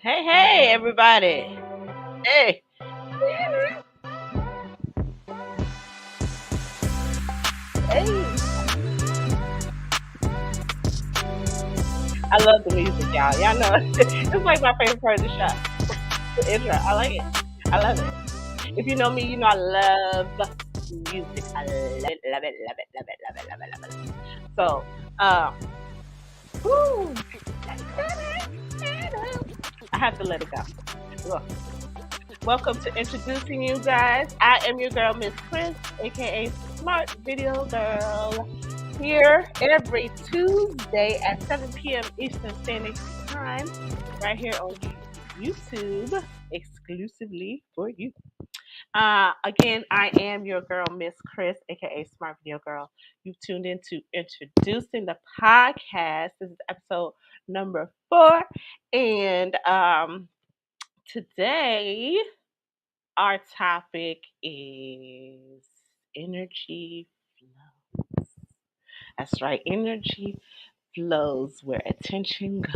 Hey, everybody. Hey. Hey. I love the music, y'all. Y'all know it's like my favorite part of the show. The intro. I like it. I love it. If you know me, you know I love music. I love it, love it, love it, love it, love it, love it, love it. So, uh, whew, I have to let it go. Look, welcome to introducing you guys. I am your girl, Miss Chris, aka Smart Video Girl, here every Tuesday at 7 p.m. Eastern Standard Time, right here on YouTube, exclusively for you. Again, I am your girl, Miss Chris, aka Smart Video Girl. You've tuned into Introducing the Podcast. This is episode number 4. And today, our topic is energy flow. That's right, energy flows where attention goes.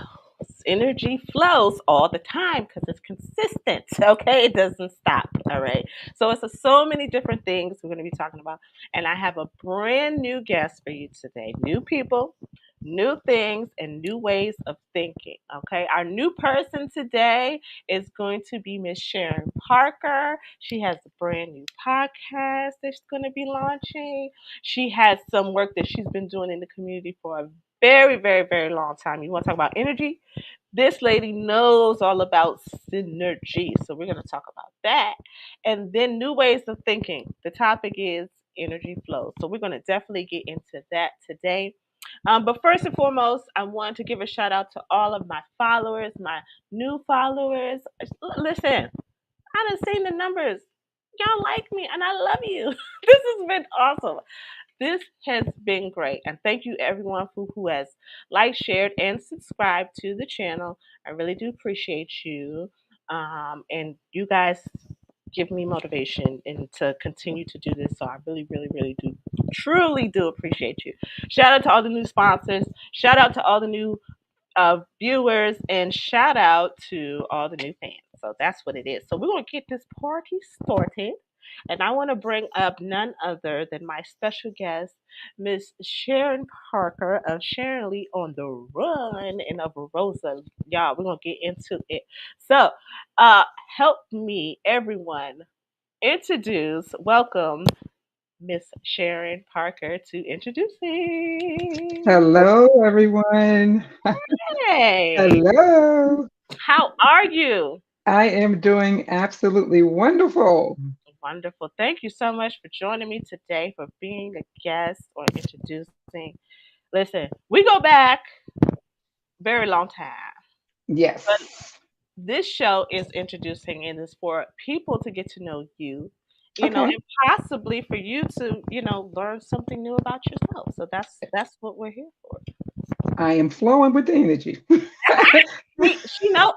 Energy flows all the time because it's consistent. Okay, it doesn't stop. All right. So it's so many different things we're going to be talking about, and I have a brand new guest for you today. New people, new things, and new ways of thinking. Okay, our new person today is going to be Miss Sharon Parker. She has a brand new podcast that she's going to be launching. She has some work that she's been doing in the community for a very, very, very long time. You want to talk about energy? This lady knows all about synergy. So we're going to talk about that. And then new ways of thinking. The topic is energy flow. So we're going to definitely get into that today. But first and foremost, I want to give a shout out to all of my followers, my new followers. Listen, I done seen the numbers. Y'all like me and I love you. This has been awesome. This has been great. And thank you everyone who has liked, shared, and subscribed to the channel. I really do appreciate you. And you guys give me motivation and to continue to do this. So I really, really, really do truly do appreciate you. Shout out to all the new sponsors. Shout out to all the new viewers, and shout out to all the new fans. So that's what it is. So we're going to get this party started. And I want to bring up none other than my special guest, Miss Sharon Parker of Sharon Lee on the Run and of Rosa. Y'all, we're going to get into it. So help me, everyone, welcome Miss Sharon Parker to introducing. Hello, everyone. Hey, Hello. how are you? I am doing absolutely wonderful. Wonderful. Thank you so much for joining me today, for being a guest or introducing. Listen, we go back very long time, but Yes. this show is introducing and is for people to get to know you, Okay. and possibly for you to, learn something new about yourself. So that's what we're here for. I am flowing with the energy. She knows.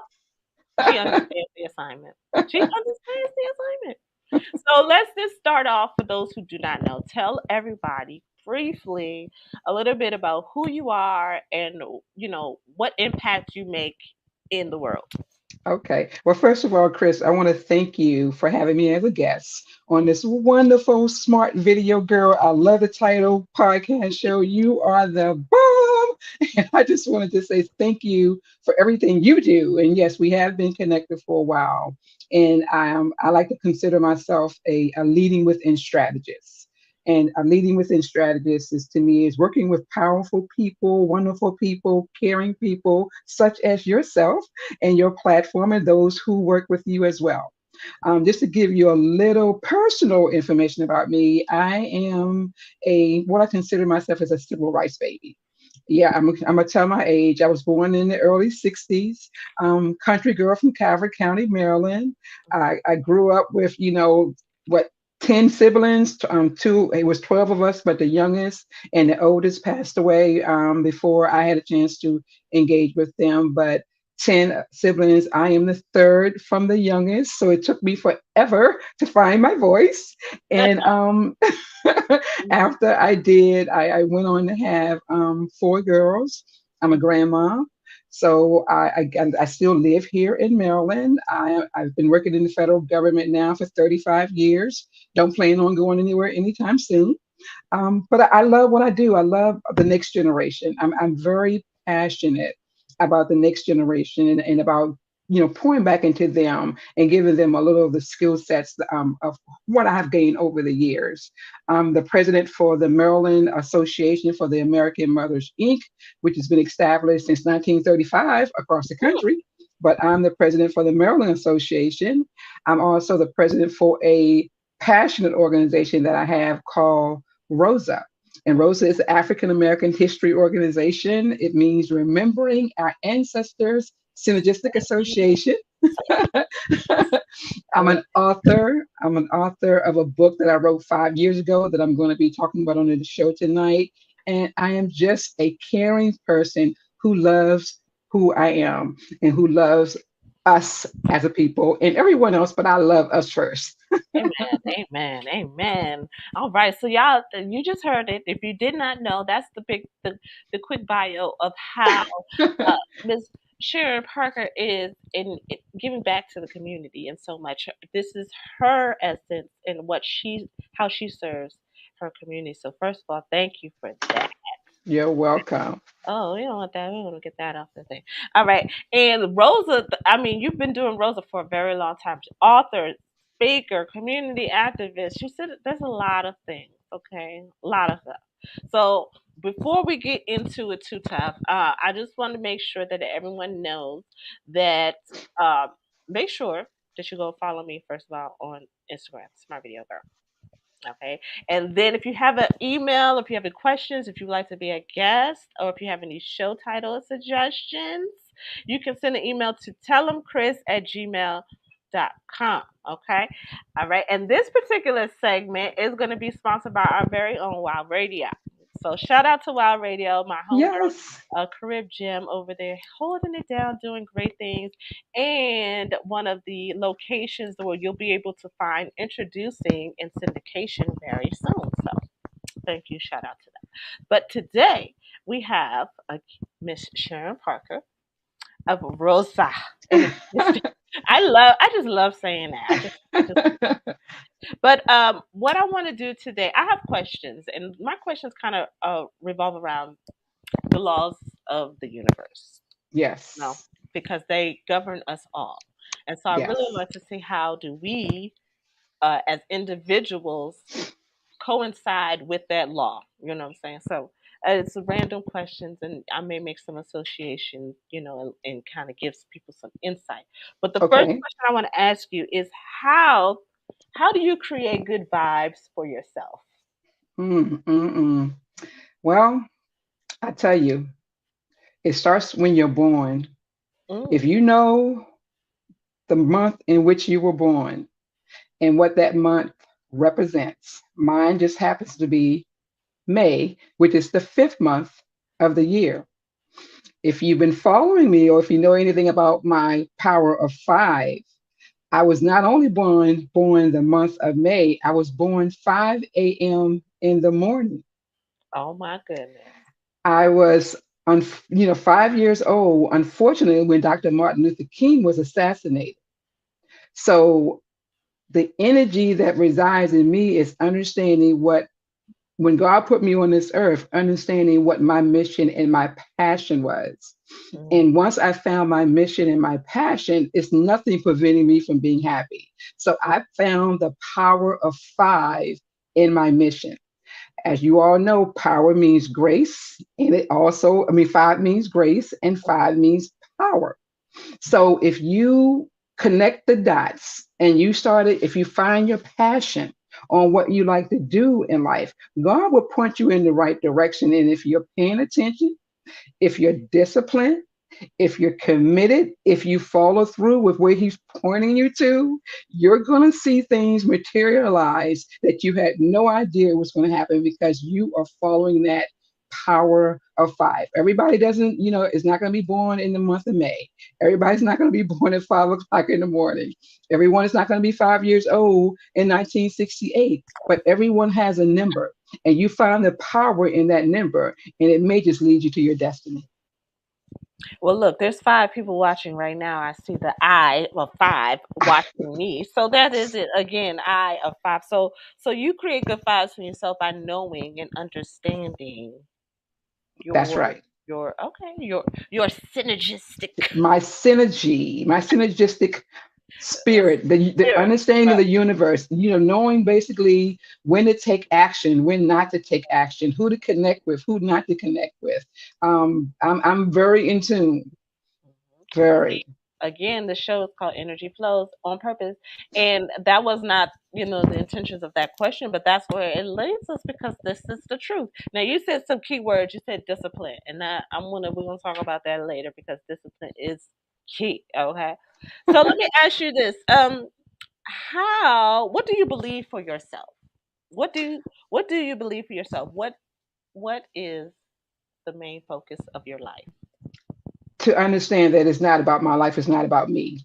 She understands the assignment. She understands the assignment. So let's just start off for those who do not know. Tell everybody briefly a little bit about who you are and what impact you make in the world. Okay. Well, first of all, Chris, I want to thank you for having me as a guest on this wonderful Smart Video Girl. I love the title podcast show. You are the bomb. And I just wanted to say thank you for everything you do. And yes, we have been connected for a while. And I like to consider myself a leading within strategist. And a leading within strategist is to me is working with powerful people, wonderful people, caring people, such as yourself and your platform, and those who work with you as well. Just to give you a little personal information about me, I am a what I consider myself as a civil rights baby. Yeah, I'm gonna tell my age. I was born in the early '60s. Country girl from Calvert County, Maryland. I grew up with, what, 10 siblings. Two, it was 12 of us, but the youngest and the oldest passed away before I had a chance to engage with them. But 10 siblings. I am the third from the youngest, so it took me forever to find my voice. And after I did, I went on to have four girls. I'm a grandma. So I still live here in Maryland. I've been working in the federal government now for 35 years. Don't plan on going anywhere anytime soon. But I love what I do. I love the next generation. I'm very passionate about the next generation and about pouring back into them and giving them a little of the skill sets of what I've gained over the years. I'm the president for the Maryland Association for the American Mothers Inc., which has been established since 1935 across the country. But I'm the president for the Maryland Association. I'm also the president for a passionate organization that I have called Rosa. And Rosa is an African American History Organization. It means remembering our ancestors, synergistic association. I'm an author. I'm an author of a book that I wrote 5 years ago that I'm going to be talking about on the show tonight. And I am just a caring person who loves who I am and who loves us as a people and everyone else, but I love us first. Amen, amen, amen. All right, so y'all, you just heard it. If you did not know, that's the quick bio of how Miss Sharon Parker is in giving back to the community and so much. This is her essence and what she how she serves her community. So first of all, thank you for that. You're welcome. Oh, we don't want that. We want to get that off the thing. All right. And Rosa, I mean, you've been doing Rosa for a very long time. Author, speaker, community activist. You said there's a lot of things, okay? A lot of stuff. So before we get into it too tough, I just want to make sure that everyone knows that make sure that you go follow me first of all on Instagram, Smart Video Girl. Okay. And then if you have an email, if you have any questions, if you'd like to be a guest, or if you have any show title suggestions, you can send an email to tellemchris@gmail.com. Okay. All right. And this particular segment is going to be sponsored by our very own Wild Radio. So shout out to Wild Radio, my homegirl, Yes. Carib Jim over there, holding it down, doing great things, and one of the locations where you'll be able to find introducing in syndication very soon. So thank you, shout out to them. But today we have Miss Sharon Parker of Rosa. And I just love saying that. But what I want to do today, I have questions, and my questions kind of revolve around the laws of the universe. No, Yes. because they govern us all. And so I really Yes. want to see how do we, as individuals, coincide with that law. You know what I'm saying? So it's random questions, and I may make some association, and kind of gives people some insight. But the first Okay. question I want to ask you is how do you create good vibes for yourself? Mm, mm, mm. Well, I tell you, it starts when you're born. If Mm. you know the month in which you were born and what that month represents, mine just happens to be May, which is the fifth month of the year. If you've been following me or if you know anything about my power of five, I was not only born the month of May, I was born 5 a.m. in the morning. Oh my goodness. I was, 5 years old, unfortunately, when Dr. Martin Luther King was assassinated. So the energy that resides in me is understanding what when God put me on this earth, understanding what my mission and my passion was. Mm. And once I found my mission and my passion, it's nothing preventing me from being happy. So I found the power of five in my mission. As you all know, power means grace. And it also, I mean, five means grace and five means power. So if you connect the dots and you started, if you find your passion on what you like to do in life, God will point you in the right direction. And if you're paying attention, if you're disciplined, if you're committed, if you follow through with where he's pointing you to, you're going to see things materialize that you had no idea was going to happen because you are following that power of five. Everybody doesn't, is not going to be born in the month of May. Everybody's not going to be born at 5 o'clock in the morning. Everyone is not going to be 5 years old in 1968, but everyone has a number. And you find the power in that number, and it may just lead you to your destiny. Well, look, there's five people watching right now. I see the eye of five watching me. So that is it again, eye of five. So you create good vibes for yourself by knowing and understanding That's your right. your synergistic My synergistic spirit, the spirit. understanding of the universe, knowing basically when to take action, when not to take action, who to connect with, who not to connect with. I'm very in tune, very. Again, the show is called Energy Flows on purpose. And that was not, the intentions of that question, but that's where it leads us because this is the truth. Now you said some key words, you said discipline. And that we're gonna talk about that later because discipline is key. Okay. So let me ask you this. What do you believe for yourself? What do you believe for yourself? What is the main focus of your life? To understand that it's not about my life, it's not about me.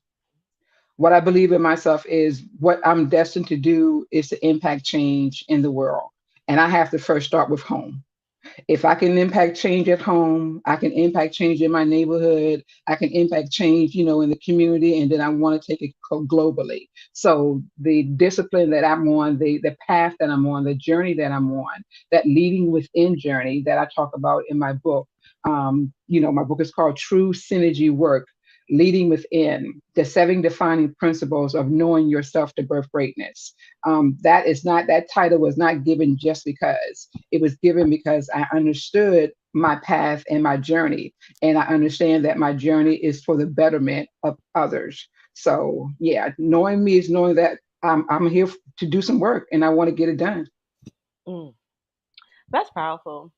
What I believe in myself is what I'm destined to do is to impact change in the world. And I have to first start with home. If I can impact change at home, I can impact change in my neighborhood, I can impact change, in the community, and then I want to take it globally. So the discipline that I'm on, the path that I'm on, the journey that I'm on, that leading within journey that I talk about in my book. My book is called True Synergy Work. Leading within the seven defining principles of knowing yourself to birth greatness. That title was not given just because. It was given because I understood my path and my journey. And I understand that my journey is for the betterment of others. So, yeah, knowing me is knowing that I'm here to do some work and I want to get it done. Mm, that's powerful.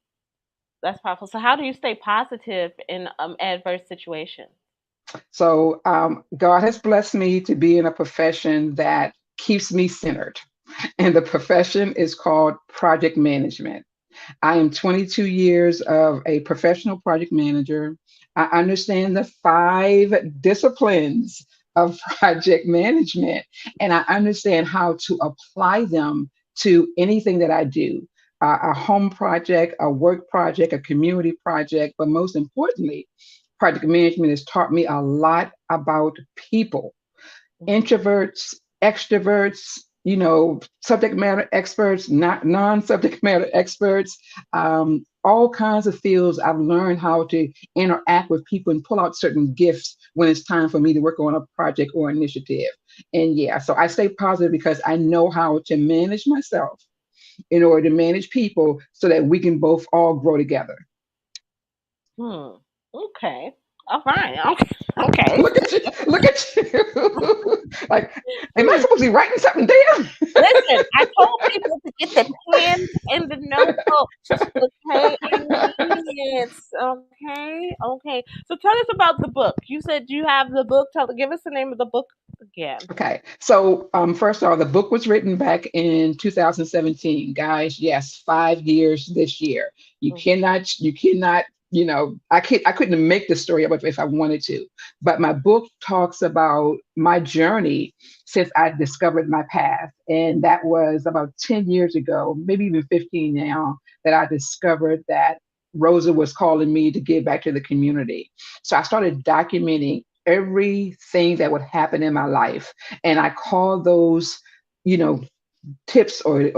That's powerful. So how do you stay positive in adverse situations? So, God has blessed me to be in a profession that keeps me centered. And the profession is called project management. I am 22 years of a professional project manager. I understand the five disciplines of project management, and I understand how to apply them to anything that I do. A home project, a work project, a community project, but most importantly, project management has taught me a lot about people, Mhm. introverts, extroverts, subject matter experts, not non-subject matter experts, all kinds of fields. I've learned how to interact with people and pull out certain gifts when it's time for me to work on a project or initiative. And yeah, so I stay positive because I know how to manage myself in order to manage people so that we can both all grow together. Hmm. Okay. All right. Okay. Okay. Look at you, look at you. Like, am I Hmm. supposed to be writing something down? Listen, I told people to get the pens and the notebooks. Okay, ingredients. Okay, okay. So tell us about the book. You said you have the book. Give us the name of the book again. Okay, so first of all, the book was written back in 2017, guys. Yes, 5 years this year. You cannot, I couldn't make the story up if I wanted to. But my book talks about my journey since I discovered my path, and that was about 10 years ago, maybe even 15 now, that I discovered that Rosa was calling me to give back to the community. So I started documenting everything that would happen in my life and I call those, you know, tips or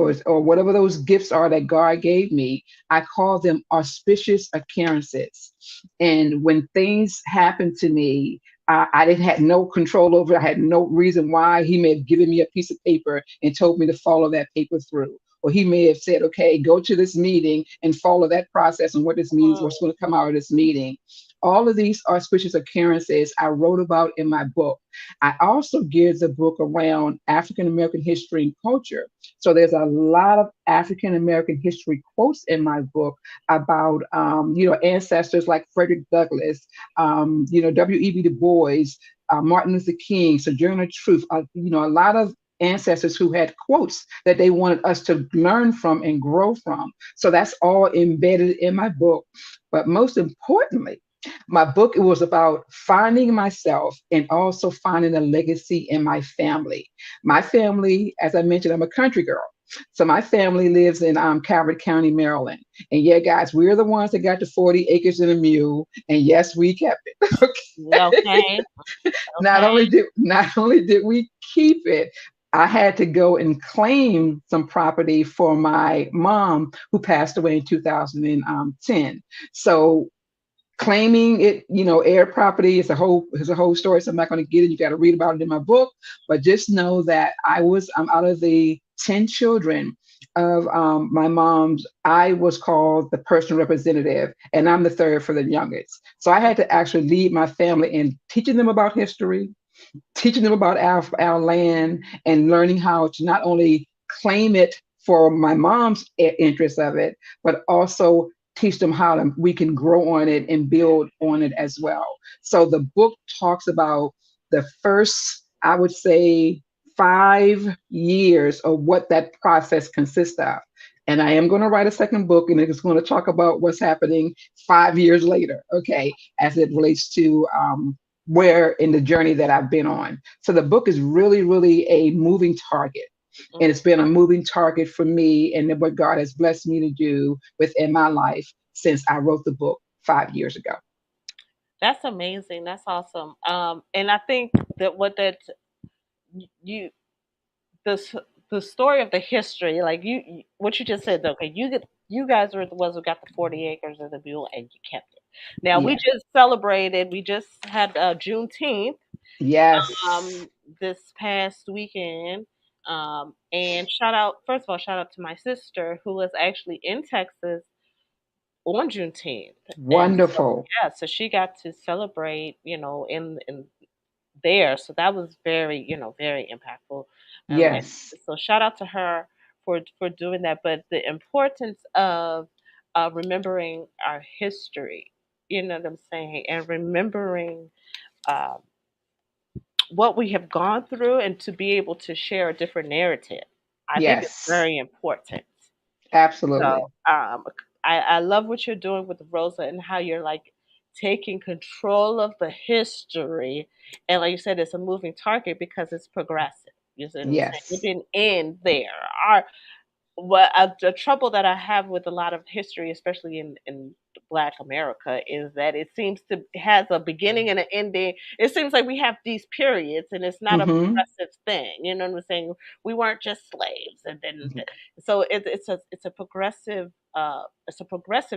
whatever those gifts are that God gave me, I call them auspicious occurrences. And when things happen to me, I didn't had no control over it. I had no reason why. He may have given me a piece of paper and told me to follow that paper through. Or he may have said, okay, go to this meeting and follow that process and what this means, what's going to come out of this meeting. All of these auspicious occurrences I wrote about in my book. I also geared the book around African American history and culture. So there's a lot of African American history quotes in my book about, ancestors like Frederick Douglass, W.E.B. Du Bois, Martin Luther King, Sojourner Truth, a lot of ancestors who had quotes that they wanted us to learn from and grow from. So that's all embedded in my book. But most importantly, my book, it was about finding myself and also finding a legacy in my family. My family, as I mentioned, I'm a country girl. So my family lives in Calvert County, Maryland. And yeah, guys, we're the ones that got the 40 acres and a mule. And yes, we kept it. Okay. Okay. Okay. Not only did we keep it, I had to go and claim some property for my mom who passed away in 2010. So claiming it, air property is a whole story. So I'm not going to get it. You got to read about it in my book. But just know that I'm out of the 10 children of my mom's. I was called the personal representative, and I'm the third for the youngest. So I had to actually lead my family in teaching them about history, teaching them about our land, and learning how to not only claim it for my mom's interest of it, but also teach them how we can grow on it and build on it as well. So the book talks about the first, I would say, 5 years of what that process consists of. And I am going to write a second book, and it's going to talk about what's happening 5 years later, okay, as it relates to where in the journey that I've been on. So the book is really, really a moving target. And it's Mm. been a moving target for me and what God has blessed me to do within my life since I wrote the book 5 years ago. That's amazing. That's awesome. And I think that you the s- the story of the history, like what you just said. Okay, you guys were the ones who got the 40 acres of the mule, and you kept it. Now we Yeah. just celebrated. We just had Juneteenth Yes. um this past weekend. And first of all, shout out to my sister who was actually in Texas on Juneteenth, and so Wonderful. yeah, so she got to celebrate, in there. So that was very, very impactful. And Yes. so shout out to her for doing that. But the importance of remembering our history, you know what I'm saying, and remembering um, what we have gone through, and to be able to share a different narrative. I think it's Yes. very important. So Absolutely. I love what you're doing with Rosa, and how you're like taking control of the history. And like you said, it's a moving target because it's progressive. You see what I'm saying? It Yes. didn't end there. Our what the trouble that I have with a lot of history, especially in Black America, is that it seems to has a beginning and an ending. It seems like we have these periods, and it's not a Mm-hmm. progressive thing. You know what I'm saying? We weren't just slaves, and then so it's a progressive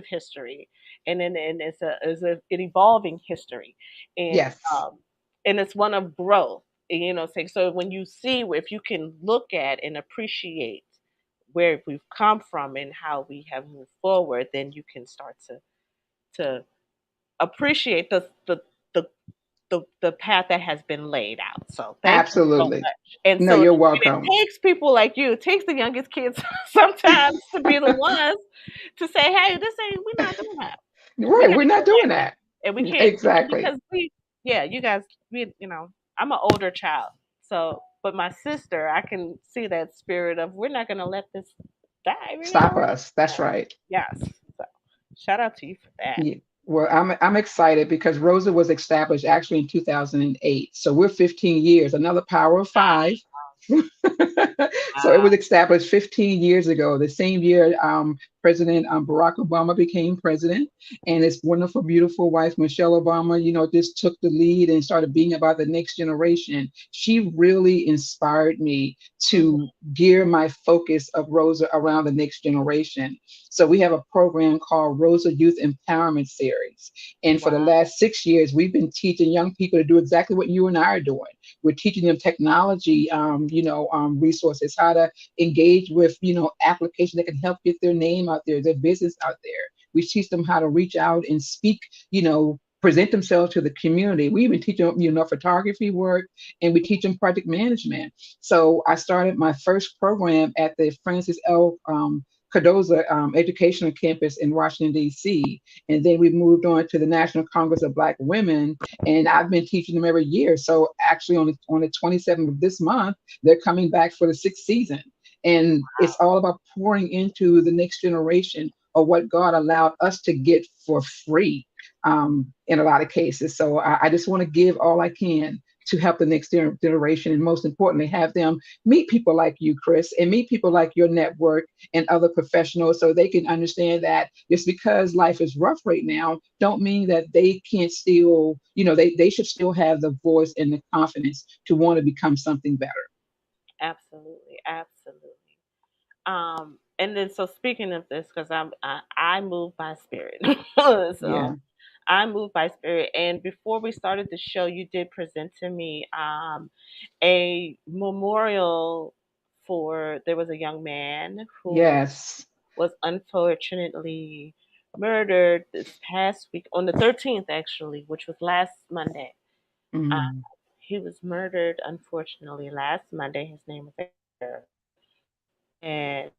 history, and then and it's an evolving history, and Yes. um, and it's one of growth. You know, saying so when you see if you can look at and appreciate where we've come from and how we have moved forward, then you can start to appreciate the the path that has been laid out. So thank you so Absolutely. much. And No, so you're and it welcome. takes people like you, it takes the youngest kids sometimes to be the ones to say, hey, this ain't we're not doing that. We Right. gotta We're go not doing back that. and we can't, Exactly. because you guys, I'm an older child, so but my sister, I can see that spirit of we're not gonna let this die. We're gonna Stop let us. That's right. yes. So shout out to you for that. Yeah. Well, I'm excited because Rosa was established actually in 2008. So we're 15 years, another power of five. So it was Wow. established 15 years ago, the same year President Barack Obama became president, and his wonderful, beautiful wife Michelle Obama, just took the lead and started being about the next generation. She really inspired me Mhm. to gear my focus of Rosa around the next generation. So we have a program called Rosa Youth Empowerment Series, and for the Wow. last 6 years, we've been teaching young people to do exactly what you and I are doing. We're teaching them technology, resources, how to engage with, applications that can help get their name out there, their business out there. We teach them how to reach out and speak, present themselves to the community. We even teach them, photography work, and we teach them project management. So I started my first program at the Francis L. Cardoza Educational Campus in Washington, D.C. And then we moved on to the National Congress of Black Women, and I've been teaching them every year. So actually, on the 27th of this month, they're coming back for the sixth season. And it's all about pouring into the next generation of what God allowed us to get for free in a lot of cases. So I just want to give all I can to help the next generation, and most importantly, have them meet people like you, Chris, and meet people like your network and other professionals, so they can understand that just because life is rough right now, don't mean that they can't still, they should still have the voice and the confidence to want to become something better. Absolutely. Absolutely. And then so speaking of this, because I move by spirit. Yeah. So I move by spirit. And before we started the show, you did present to me a memorial for there was a young man who Yes. was unfortunately murdered this past week on the 13th, actually, which was last Monday. Uh, Mm. he was murdered, unfortunately, last Monday. His name was Xavier. And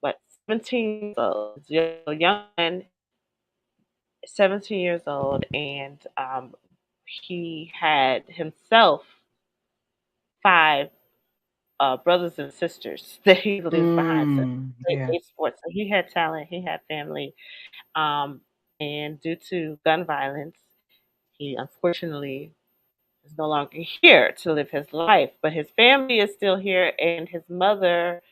what 17 years old, a young man, 17 years old, and he had himself five brothers and sisters that he leaves behind. So great Yeah. A sports. So he had talent, he had family, um, and due to gun violence, he unfortunately is no longer here to live his life. But his family is still here, and his mother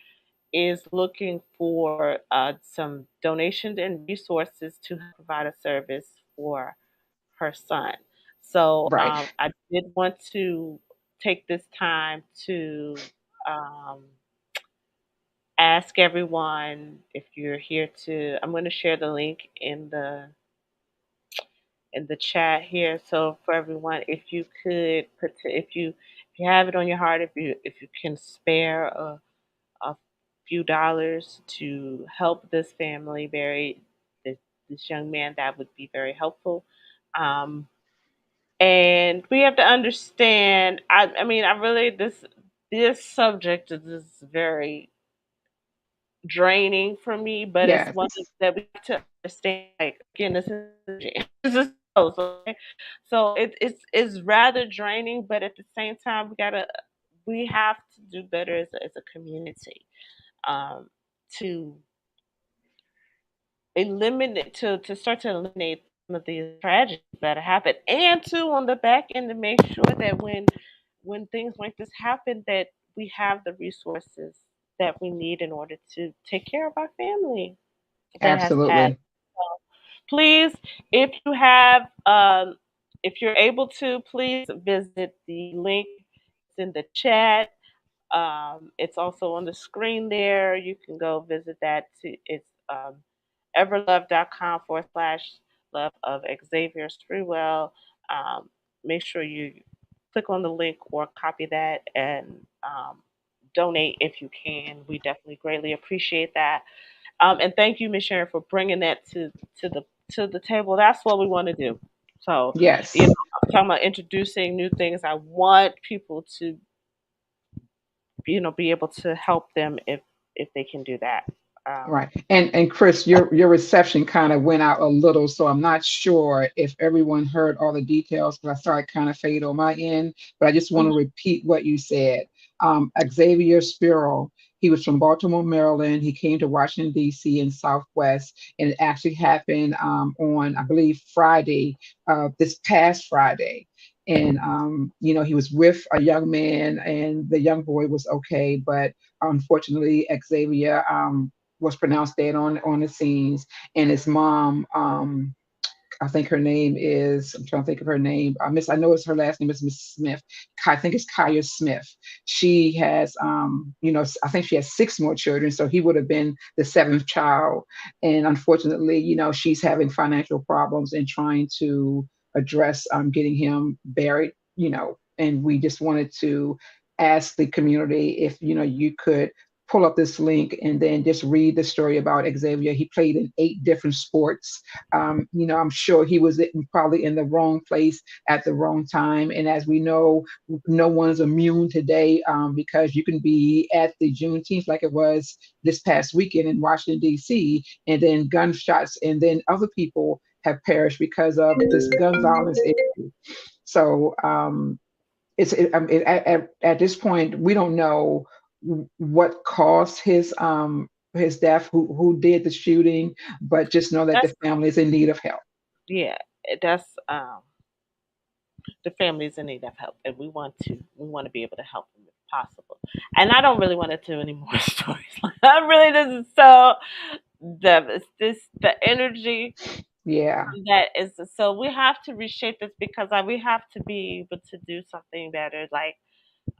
is looking for some donations and resources to provide a service for her son. So Right. I did want to take this time to um, ask everyone if you're here to. I'm going to share the link in the chat here. So for everyone, if you could put if you have it on your heart, if you can spare a few dollars to help this family bury this young man, that would be very helpful. Um, and we have to understand. I mean, I really this subject is very draining for me, but it's Yes. one that we have to understand. Like again, this is this is okay? So it's rather draining, but at the same time, we have to do better as a community um, to eliminate to start to eliminate some of these tragedies that happen, and to on the back end to make sure that when things like this happen, that we have the resources that we need in order to take care of our family that has passed. Absolutely. Please, if you have, if you're able to, please visit the link. It's in the chat. It's also on the screen there. You can go visit that. It's everlove.com/love of Xavier Sprewell. Um, Make sure you click on the link or copy that and donate if you can. We definitely greatly appreciate that. And thank you, Miss Sharon, for bringing that to the to the table. That's what we want to do. So, you know, Yes. I'm talking about introducing new things. I want people to, be able to help them if they can do that. Um, Right. And Chris, your reception kind of went out a little, so I'm not sure if everyone heard all the details because I saw it kind of fade on my end. But I just want to repeat what you said. Xavier Spiro, he was from Baltimore, Maryland. He came to Washington, D.C. in Southwest, and it actually happened on, I believe, Friday, this past Friday. And he was with a young man, and the young boy was okay, but unfortunately, Xavier was pronounced dead on the scenes, and his mom, I think her name is, I'm trying to think of her name. I know it's her last name is Miss Smith. I think it's Kaya Smith. She has, I think she has six more children. So he would have been the seventh child. And unfortunately, she's having financial problems and trying to address getting him buried, and we just wanted to ask the community if, you could pull up this link and then just read the story about Xavier. He played in eight different sports. I'm sure he was probably in the wrong place at the wrong time. And as we know, no one's immune today, because you can be at the Juneteenth like it was this past weekend in Washington, D.C., and then gunshots, and then other people have perished because of this gun violence issue. So at this point, we don't know what caused his death, who did the shooting, but just know that the That's family is in need of help. yeah. That's the families in need of help, and we want to be able to help them if possible. And I don't really want to do any more stories. I really, this is so the energy Yeah, that is, so we have to reshape this because we have to be able to do something better. Like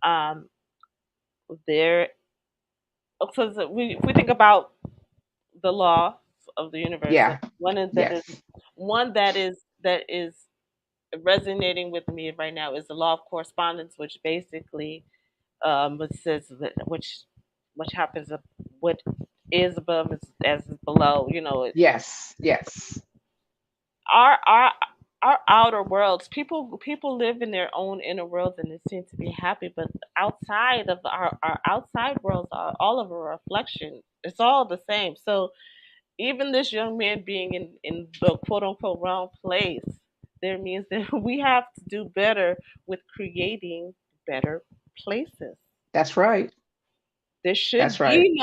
um, there, because we think about the law of the universe. yeah, That is yes, one that is resonating with me right now is the law of correspondence, which basically which says that which happens what is above is as is below. yes, yes. Our our our outer worlds, people live in their own inner worlds and they seem to be happy, but outside of our outside worlds are all of a reflection. It's all the same. So even this young man being in the quote unquote wrong place, there means that we have to do better with creating better places. That's right. There That's should right. be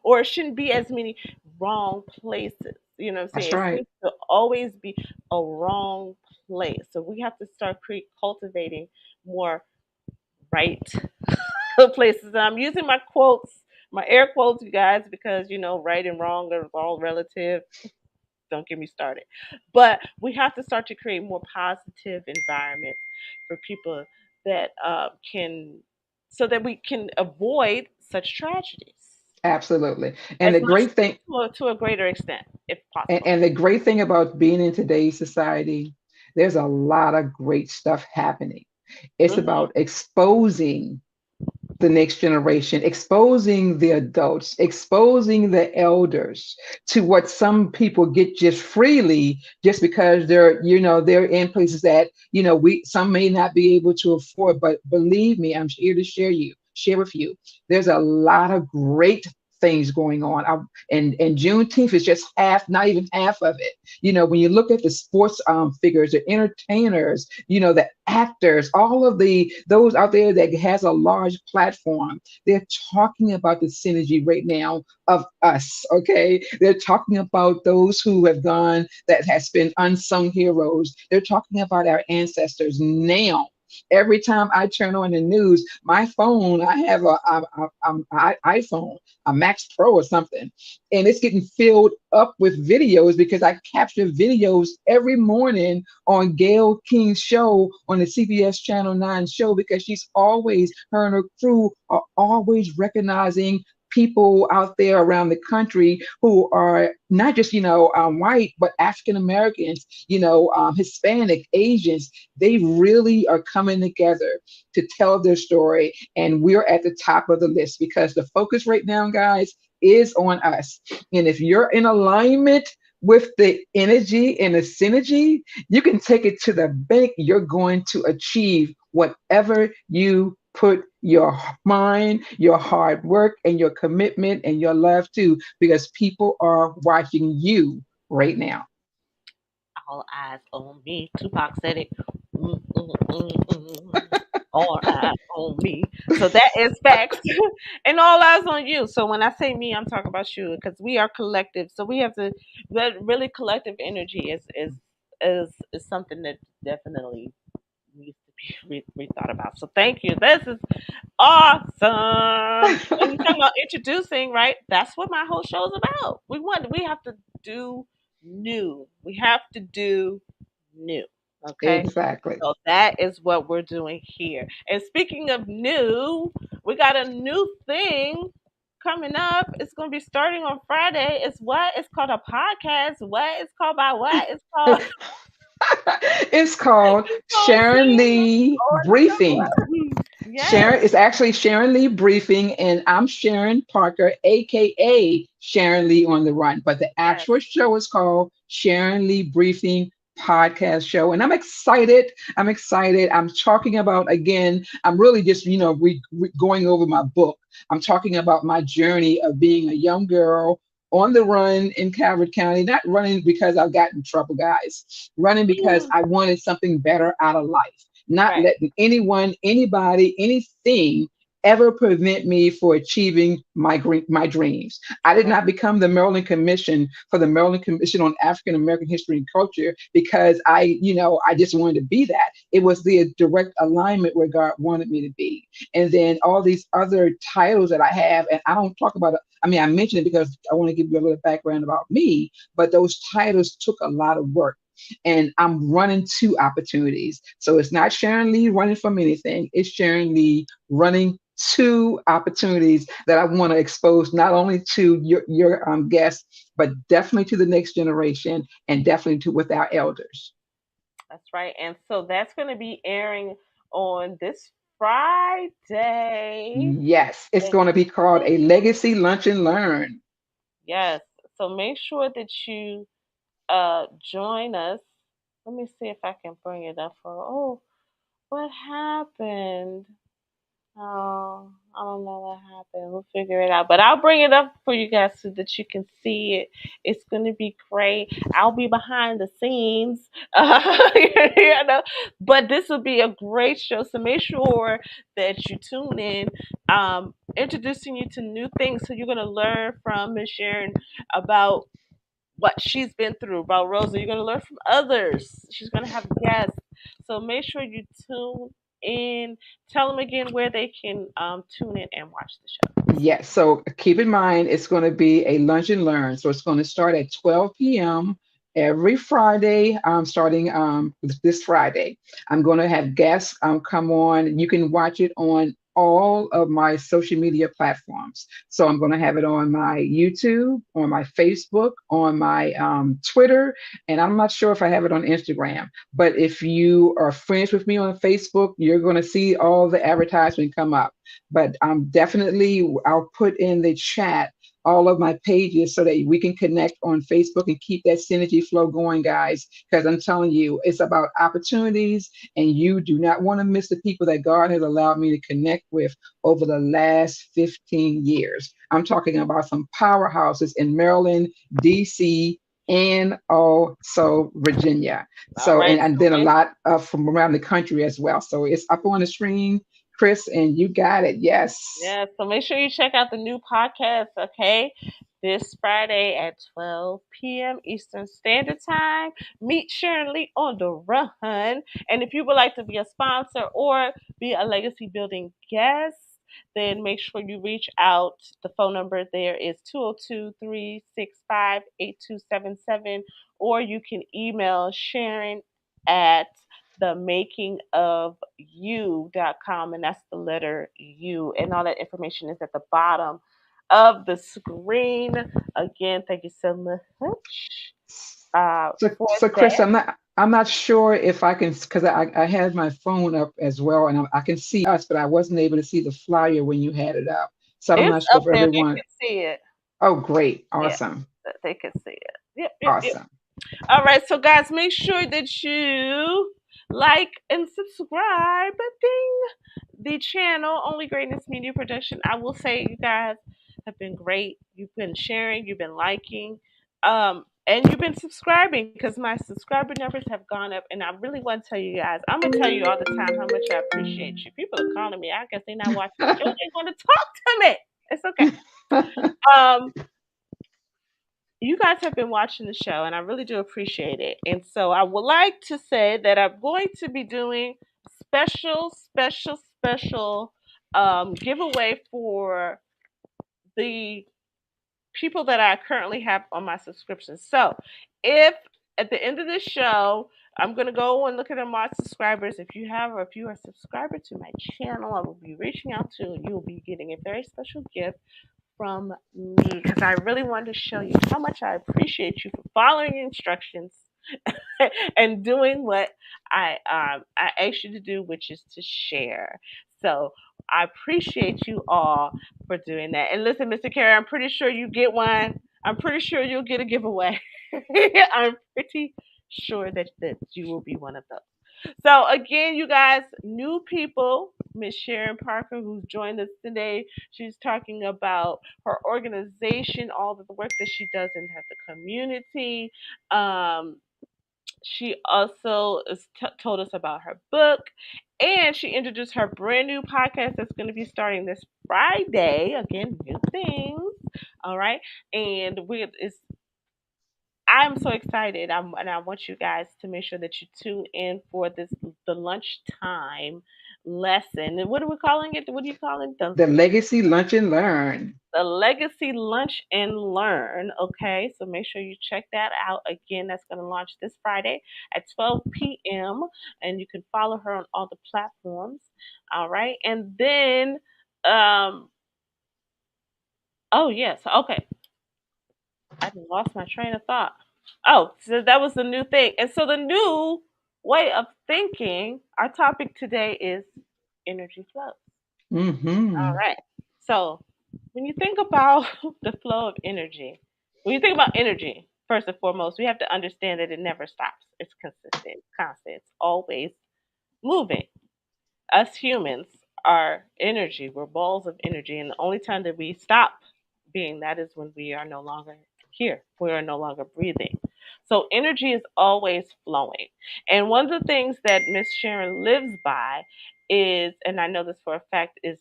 or it shouldn't be as many wrong places. You know what I'm That's saying? It right. seems to always be a wrong place. So we have to start cultivating more right places. And I'm using my quotes, my air quotes, you guys, because right and wrong are all relative. Don't get me started. But we have to start to create more positive environments for people that can, so that we can avoid such tragedies Absolutely. And as the much great thing, to a greater extent, if and, possible. and the great thing about being in today's society, there's a lot of great stuff happening. It's Hmm. about exposing the next generation, exposing the adults, exposing the elders to what some people get just freely, just because they're in places that we some may not be able to afford. But believe me, I'm here to share with you. There's a lot of great things going on. And Juneteenth is just half, not even half of it. When you look at the sports figures, the entertainers, the actors, all of those out there that has a large platform, they're talking about the synergy right now of us. Okay, they're talking about those who have gone, that has been unsung heroes. They're talking about our ancestors now. Every time I turn on the news, my phone, I have a iPhone, a Max Pro or something, and it's getting filled up with videos because I capture videos every morning on Gail King's show on the CBS Channel 9 show, because her and her crew are always recognizing people out there around the country who are not just white, but African Americans, Hispanic, Asians. They really are coming together to tell their story, and we're at the top of the list because the focus right now, guys, is on us. And if you're in alignment with the energy and the synergy, you can take it to the bank. You're going to achieve whatever you put your mind, your hard work, and your commitment and your love to, because people are watching you right now. All eyes on me. Tupac said it. Mm, mm, mm, mm. All eyes on me. So that is facts. And all eyes on you. So when I say me, I'm talking about you because we are collective. So we have to, that really collective energy is something that definitely needs to we thought about. So thank you. This is awesome. And you talking about introducing, right? That's what my whole show is about. We have to do new. We have to do new. Okay. Exactly. So that is what we're doing here. And speaking of new, we got a new thing coming up. It's going to be starting on Friday. It's what? It's called a podcast. What? It's called by what? It's called It's called it's called Sharon Team Lee or Briefing. Someone. Yes. Sharon is actually Sharon Lee Briefing, and I'm Sharon Parker, aka Sharon Lee on the Run. But the Yes. actual show is called Sharon Lee Briefing Podcast Show, and I'm excited. I'm excited. I'm talking about again. I'm really just going over my book. I'm talking about my journey of being a young girl on the run in Calvert County, not running because I got in trouble, guys, running because I wanted something better out of life, not Right. letting anyone, anybody, anything ever prevent me for achieving my dreams. I did Right. not become the Maryland Commission for the Maryland Commission on African American History and Culture because I just wanted to be that. It was the direct alignment where God wanted me to be. And then all these other titles that I have, and I don't talk about it. I mean, I mention it because I want to give you a little background about me, but those titles took a lot of work, and I'm running two opportunities. So it's not Sharon Lee running from anything. It's Sharon Lee running two opportunities that I want to expose not only to your guests, but definitely to the next generation and definitely to with our elders. That's right. And so that's going to be airing on this Friday. Yes, it's And going to be called a Legacy Lunch and Learn. yes. So make sure that you join us. Let me see if I can bring it up for oh, what happened? Oh, I don't know what happened. We'll figure it out. But I'll bring it up for you guys so that you can see it. It's going to be great. I'll be behind the scenes. But this will be a great show. So make sure that you tune in. Introducing you to new things. So you're going to learn from Miss Sharon about what she's been through, about Rosa. You're going to learn from others. She's going to have guests. So make sure you tune in. Tell them again where they can tune in and watch the show. Yes, so keep in mind it's going to be a lunch and learn. So it's going to start at 12 p.m. every Friday, starting this Friday. I'm going to have guests come on. You can watch it on all of my social media platforms. So I'm going to have it on my YouTube, on my Facebook, on my Twitter, and I'm not sure if I have it on Instagram. But if you are friends with me on Facebook, you're going to see all the advertisement come up. But definitely, I'll put in the chat all of my pages so that we can connect on Facebook and keep that synergy flow going, guys. Because I'm telling you, it's about opportunities, and you do not want to miss the people that God has allowed me to connect with over the last 15 years. I'm talking about some powerhouses in Maryland, DC, and also Virginia. All So, right. and So then a make lot from around the country as well. So it's up on the screen, Chris, and you got it. Yes. yeah. So make sure you check out the new podcast. Okay. This Friday at 12 p.m. Eastern Standard Time. Meet Sharon Lee on the run. And if you would like to be a sponsor or be a legacy building guest, then make sure you reach out. The phone number there is 202-365-8277, or you can email Sharon at themakingofyou.com, and that's the letter U. And all that information is at the bottom of the screen. Again, thank you so much So, for so Chris, that. I'm not sure if I can, because I had my phone up as well, and I can see us, but I wasn't able to see the flyer when you had it up. So I'm It's not sure up if there. They everyone. can see it. Oh, great, Yeah, awesome, they can see it. Yep, yep, yep. awesome. All right, so guys, make sure that you like and subscribe. Ding, the channel, Only Greatness Media Production. I will say you guys have been great. You've been sharing, you've been liking, and you've been subscribing because my subscriber numbers have gone up. And I really want to tell you guys, I'm gonna tell you all the time how much I appreciate you. People are calling me. I guess they're not watching the show. They want to talk to me. It's okay. Um, you guys have been watching the show, and I really do appreciate it. And so I would like to say that I'm going to be doing special giveaway for the people that I currently have on my subscription. So, if at the end of this show, I'm gonna go and look at my subscribers. If you have, or if you are a subscriber to my channel, I will be reaching out to you. You will be getting a very special gift from me because I really wanted to show you how much I appreciate you for following instructions and doing what I asked you to do, which is to share. So I appreciate you all for doing that. And listen, Mr. Carey, I'm pretty sure you get one. I'm pretty sure you'll get a giveaway. I'm pretty sure that you will be one of those. So again, you guys, new people, Miss Sharon Parker, who's joined us today, she's talking about her organization, all of the work that she does in the community. She also told us about her book, and she introduced her brand new podcast that's going to be starting this Friday. Again, new things. All right, and I'm so excited. And I want you guys to make sure that you tune in for the lunchtime lesson. And what are we calling it? What do you call it? The Legacy Lunch and Learn. The Legacy Lunch and Learn. Okay, so make sure you check that out. Again, that's going to launch this Friday at 12 p.m. And you can follow her on all the platforms. All right, and then, um, oh yes, okay, I just lost my train of thought. Oh, so that was the new thing. And so the new way of thinking, our topic today is energy flow. All Mm-hmm. right. So when you think about the flow of energy, when you think about energy, first and foremost, we have to understand that it never stops. It's consistent, constant. It's always moving. Us humans are energy. We're balls of energy. And the only time that we stop being that is when we are no longer here. We are no longer breathing. So energy is always flowing. And one of the things that Miss Sharon lives by is, and I know this for a fact, is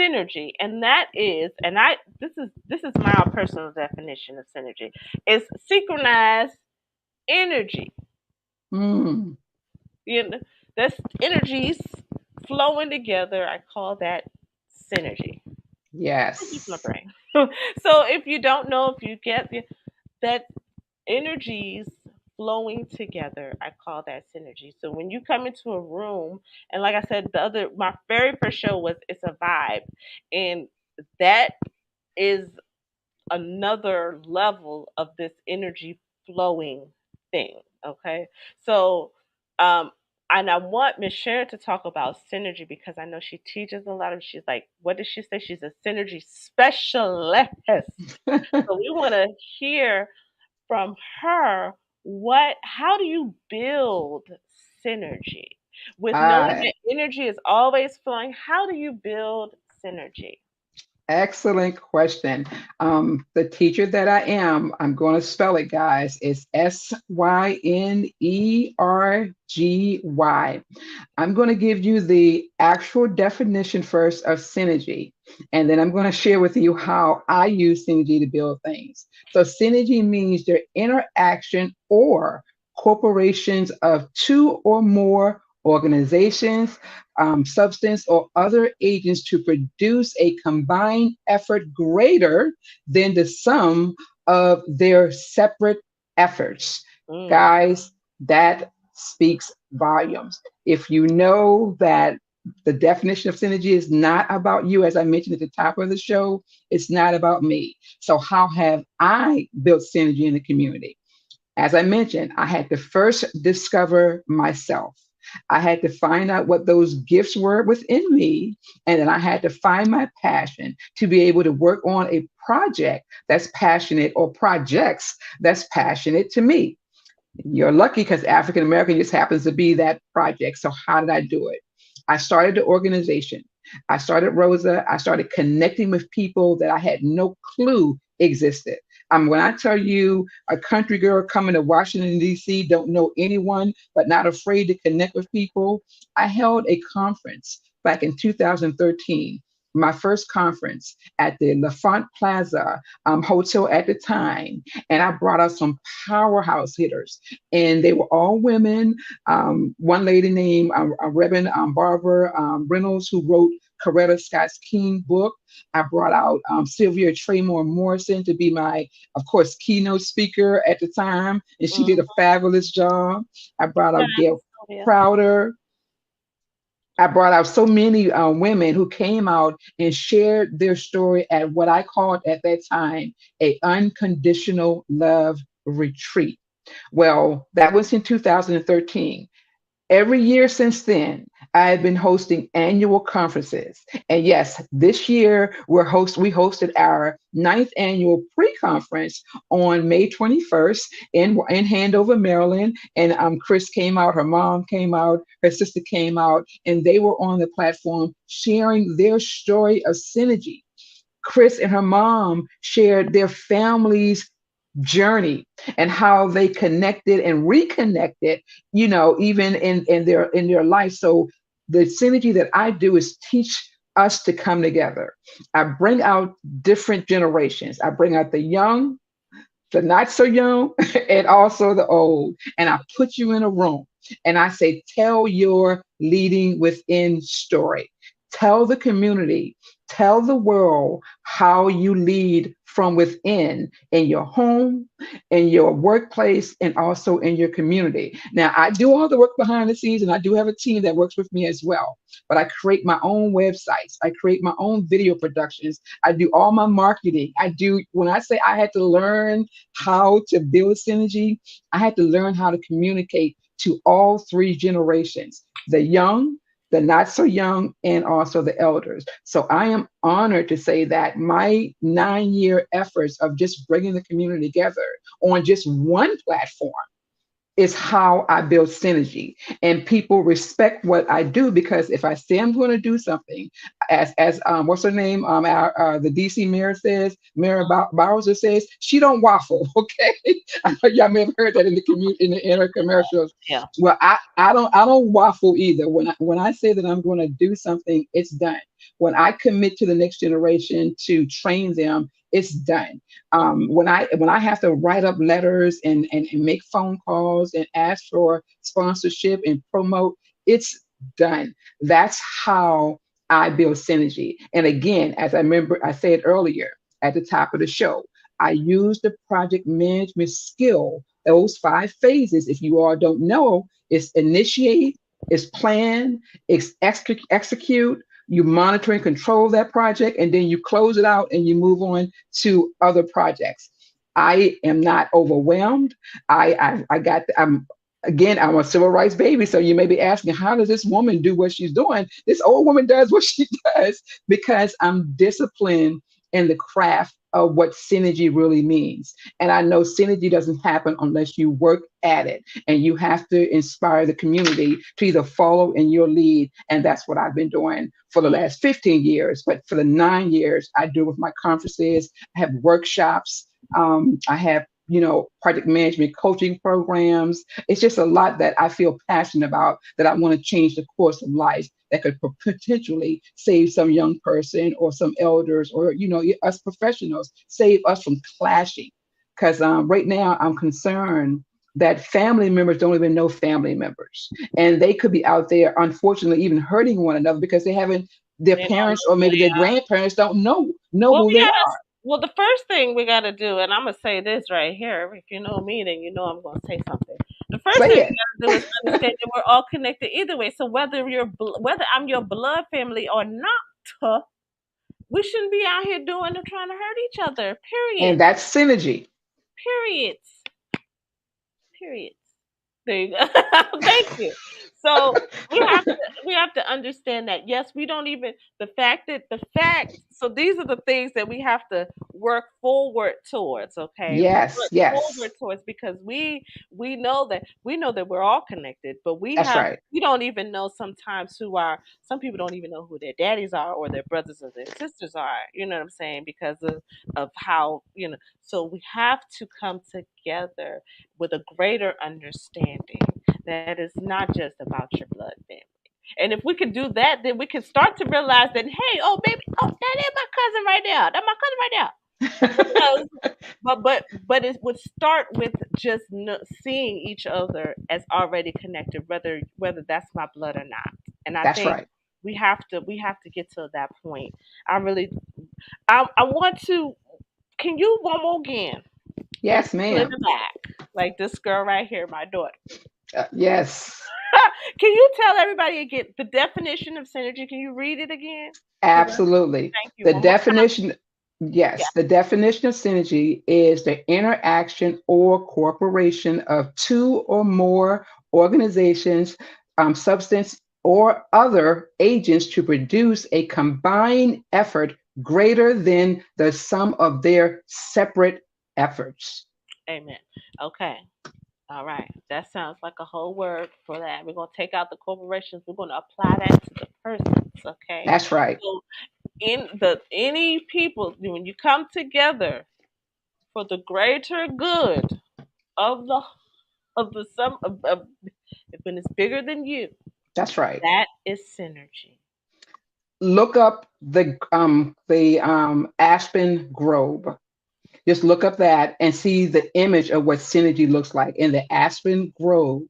synergy. And that is, and I this is my personal definition of synergy, is synchronized energy. Mm. You know, that's energies flowing together. I call that synergy. Just my Yes. brain. So if you don't know, if you get that energies flowing together, I call that synergy. So when you come into a room, and like I said, my very first show was It's a Vibe, and that is another level of this energy flowing thing. Okay, so um, and I want Miss Sharon to talk about synergy because I know she teaches a lot of. She's like, what did she say? She's a synergy specialist. So we want to hear from her how do you build synergy with knowing I that energy is always flowing? How do you build synergy? Excellent question. The teacher that I am, I'm going to spell it, guys. It's Synergy. I'm going to give you the actual definition first of synergy, and then I'm going to share with you how I use synergy to build things. So, synergy means the interaction or corporations of two or more organizations, substance, or other agents to produce a combined effort greater than the sum of their separate efforts. Mm, Guys, that speaks volumes. If you know that the definition of synergy is not about you, as I mentioned at the top of the show, it's not about me. So, how have I built synergy in the community? As I mentioned, I had to first discover myself. I had to find out what those gifts were within me. And then I had to find my passion to be able to work on a project that's passionate or projects that's passionate to me. You're lucky because African American just happens to be that project. So, how did I do it? I started the organization. I started Rosa. I started connecting with people that I had no clue existed. When I tell you a country girl coming to Washington, D.C., don't know anyone, but not afraid to connect with people, I held a conference back in 2013. my first conference at the LaFont Plaza hotel at the time, and I brought out some powerhouse hitters, and they were all women. One lady named Reverend Barbara Reynolds, who wrote Coretta Scott's King book. I brought out Sylvia Traymore Morrison to be my, of course, keynote speaker at the time, and she did a Mm-hmm. fabulous job. I brought out Gail Yeah. Crowder. I brought out so many women who came out and shared their story at what I called at that time a unconditional love retreat. Well, that was in 2013. Every year since then, I have been hosting annual conferences. And yes, this year we hosted our ninth annual pre-conference on May 21st in Handover, Maryland. And Chris came out, her mom came out, her sister came out, and they were on the platform sharing their story of synergy. Chris and her mom shared their family's journey and how they connected and reconnected, even in their life. So the synergy that I do is teach us to come together. I bring out different generations. I bring out the young, the not so young, and also the old. And I put you in a room and I say, tell your leading within story. Tell the community, tell the world how you lead from within in your home, in your workplace, and also in your community. Now, I do all the work behind the scenes, and I do have a team that works with me as well. But I create my own websites, I create my own video productions, I do all my marketing. When I say I had to learn how to build synergy, I had to learn how to communicate to all three generations, the young, the not so young, and also the elders. So I am honored to say that my 9-year efforts of just bringing the community together on just one platform is how I build synergy. And people respect what I do because if I say I'm going to do something, as what's her name, the DC mayor says, Mayor Bowser says, she don't waffle. Okay, I know y'all may have heard that in the commute in her commercials. Yeah. Well, I don't waffle either. When I say that I'm going to do something, it's done. When I commit to the next generation to train them, it's done. When I have to write up letters and make phone calls and ask for sponsorship and promote, it's done. That's how I build synergy. And again, as I remember, I said earlier at the top of the show, I use the project management skill, those 5 phases. If you all don't know, it's initiate, it's plan, it's execute, you monitor and control that project, and then you close it out and you move on to other projects. I am not overwhelmed. I'm again, I'm a civil rights baby. So you may be asking, how does this woman do what she's doing? This old woman does what she does because I'm disciplined in the craft of what synergy really means. And I know synergy doesn't happen unless you work at it, and you have to inspire the community to either follow in your lead. And that's what I've been doing for the last 15 years. But for the 9 years, I do with my conferences, I have workshops, I have project management coaching programs. It's just a lot that I feel passionate about, that I want to change the course of life that could potentially save some young person or some elders or us professionals, save us from clashing. Because right now I'm concerned that family members don't even know family members, and they could be out there unfortunately even hurting one another because they haven't, their They don't parents know or who maybe they their are. grandparents don't know Well, who we they gotta. are. Well, the first thing we gotta do, and I'm gonna say this right here. If you know me, then you know I'm gonna say something. The first thing Say we gotta do is understand that we're all connected either way. So whether I'm your blood family or not, we shouldn't be out here doing or trying to hurt each other. Period. and that's synergy. Periods. Periods. There you go. Thank you. So we have to understand that yes, we don't even the fact. So these are the things that we have to work forward towards. Okay, Yes, work yes, forward towards because we know that we're all connected, but that's right. we don't even know sometimes some people don't even know who their daddies are or their brothers or their sisters are. You know what I'm saying? Because of how. So we have to come together with a greater understanding that is not just about your blood family. And if we could do that, then we can start to realize that, hey, oh baby, oh that is my cousin right there. That's my cousin right there. Because but it would start with just seeing each other as already connected, whether that's my blood or not. And I That's think right. we have to get to that point. I really I want to. Can you one more again? Let's Yes, pull it ma'am. back. Like this girl right here, my daughter. Yes, Can you tell everybody again the definition of synergy? Can you read it again for us? absolutely. Thank you. The One more time. definition, Yeah. yes, the definition of synergy is the interaction or cooperation of two or more organizations, substance, or other agents to produce a combined effort greater than the sum of their separate efforts. Amen. Okay. All right. That sounds like a whole word for that. We're gonna take out the corporations. We're gonna apply that to the persons. Okay. That's right. So in the any people when you come together for the greater good of the sum of when it's bigger than you, That's right. that is synergy. Look up the Aspen Grove. Just look up that and see the image of what synergy looks like. In the Aspen Grove,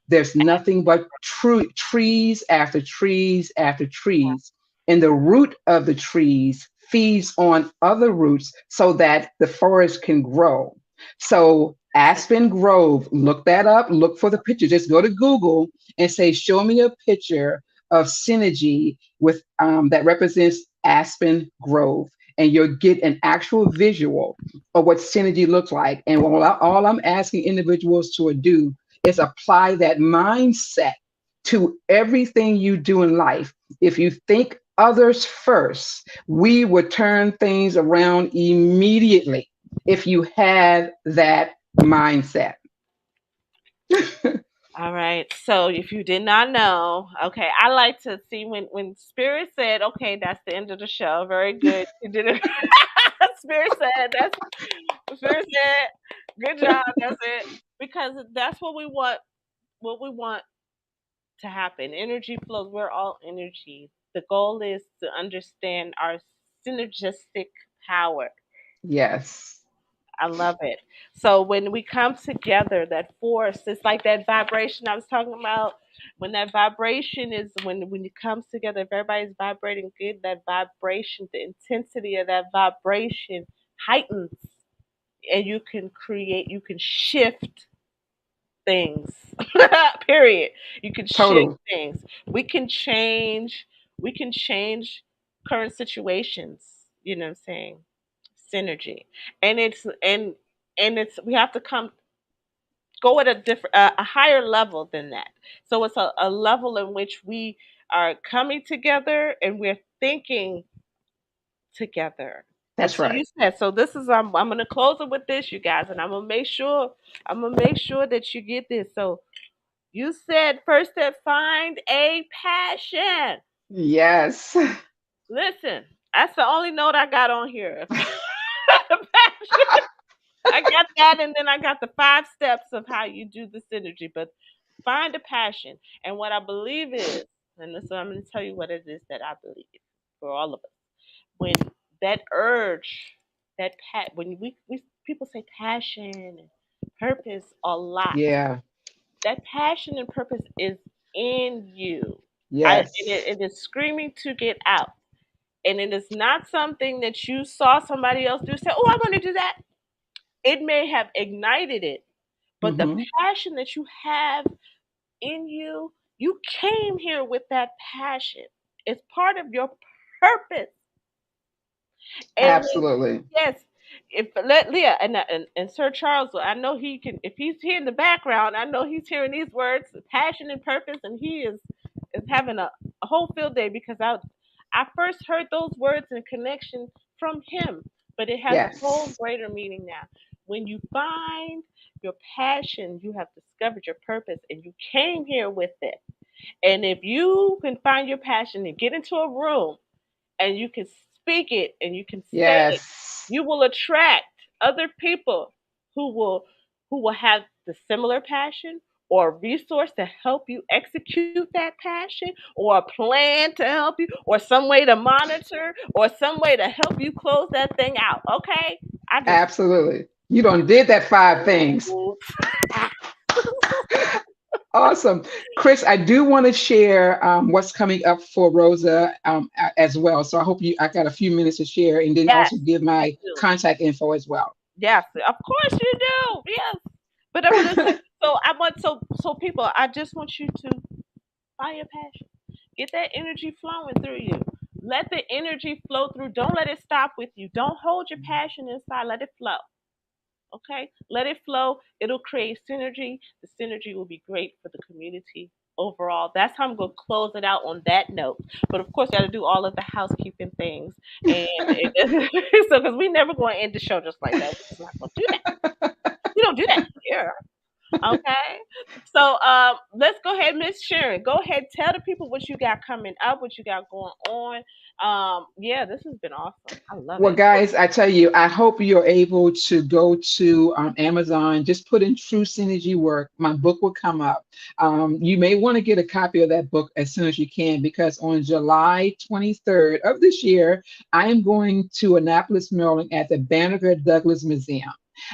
there's nothing but trees after trees after trees. And the root of the trees feeds on other roots so that the forest can grow. So, Aspen Grove, look that up, look for the picture. Just go to Google and say, show me a picture of synergy with that represents Aspen Grove, and you'll get an actual visual of what synergy looks like. And all I'm asking individuals to do is apply that mindset to everything you do in life. If you think others first, we would turn things around immediately if you have that mindset. All right. So if you did not know, okay, I like to see when Spirit said, okay, that's the end of the show. Very good. You did it. Spirit said that's Spirit said, good job. That's it. Because that's what we want. What we want to happen. Energy flows. We're all energy. The goal is to understand our synergistic power. Yes. I love it. So when we come together, that force, it's like that vibration I was talking about. When that vibration is when it comes together, if everybody's vibrating good, that vibration, the intensity of that vibration heightens, and you can shift things. Period. You can shift Total. things. We can change current situations. You know what I'm saying? Synergy. And it's we have to come go at a higher level than that. So it's a level in which we are coming together and we're thinking together. And That's so you right. said, so this is I'm gonna close it with this, you guys, and I'm gonna make sure that you get this. So you said first that find a passion. Yes. Listen, that's the only note I got on here. Passion. I got that, and then I got the 5 steps of how you do the synergy. But find a passion, and what I believe is, and this, I'm going to tell you what it is that I believe for all of us. When that urge, when we people say passion and purpose a lot, Yeah. that passion and purpose is in you. Yes. It is screaming to get out. And it is not something that you saw somebody else do. Say, "Oh, I want to do that." It may have ignited it, but the Hmm. passion that you have in you, you came here with that passion. It's part of your purpose. And Absolutely. yes, if let Leah and Sir Charles, I know he can. If he's here in the background, I know he's hearing these words, passion and purpose, and he is having a whole field day because I first heard those words in connection from him, but it has a whole Yes. greater meaning now. When you find your passion, you have discovered your purpose, and you came here with it. And if you can find your passion and get into a room and you can speak it and you can say it, Yes. you will attract other people who will who will have the similar passion or a resource to help you execute that passion, or a plan to help you, or some way to monitor, or some way to help you close that thing out. Okay? I just Absolutely. You done did that 5 things. Awesome. Chris, I do want to share what's coming up for Rosa as well. So I hope I got a few minutes to share and then yes, also give please my do. contact info as well. Yes, of course you do. Yes. But I'm gonna say so I want so people, I just want you to find your passion. Get that energy flowing through you. Let the energy flow through. Don't let it stop with you. Don't hold your passion inside. Let it flow. Okay? Let it flow. It'll create synergy. The synergy will be great for the community overall. That's how I'm going to close it out on that note. But of course, you got to do all of the housekeeping things. So, because we never going to end the show just like that. We're just not going to do that. We don't do that here. Okay. So let's go ahead, Miss Sharon. Go ahead, tell the people what you got coming up, what you got going on. Yeah, this has been awesome. I love Well, it. guys, I tell you, I hope you're able to go to Amazon, just put in True Synergy Work. My book will come up. You may want to get a copy of that book as soon as you can, because on July 23rd of this year, I am going to Annapolis, Maryland at the Banneker Douglas Museum.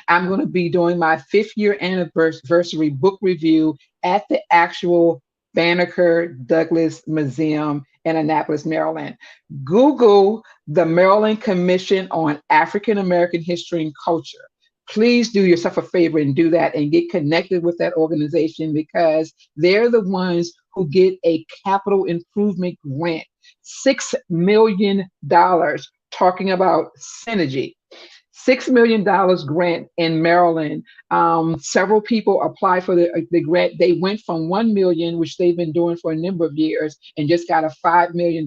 I'm going to be doing my 5th year anniversary book review at the actual Banneker Douglas Museum in Annapolis, Maryland. Google the Maryland Commission on African American History and Culture. Please do yourself a favor and do that and get connected with that organization, because they're the ones who get a capital improvement grant, $6 million, talking about synergy. $6 million grant in Maryland. Several people applied for the grant. They went from 1 million, which they've been doing for a number of years, and just got a $5 million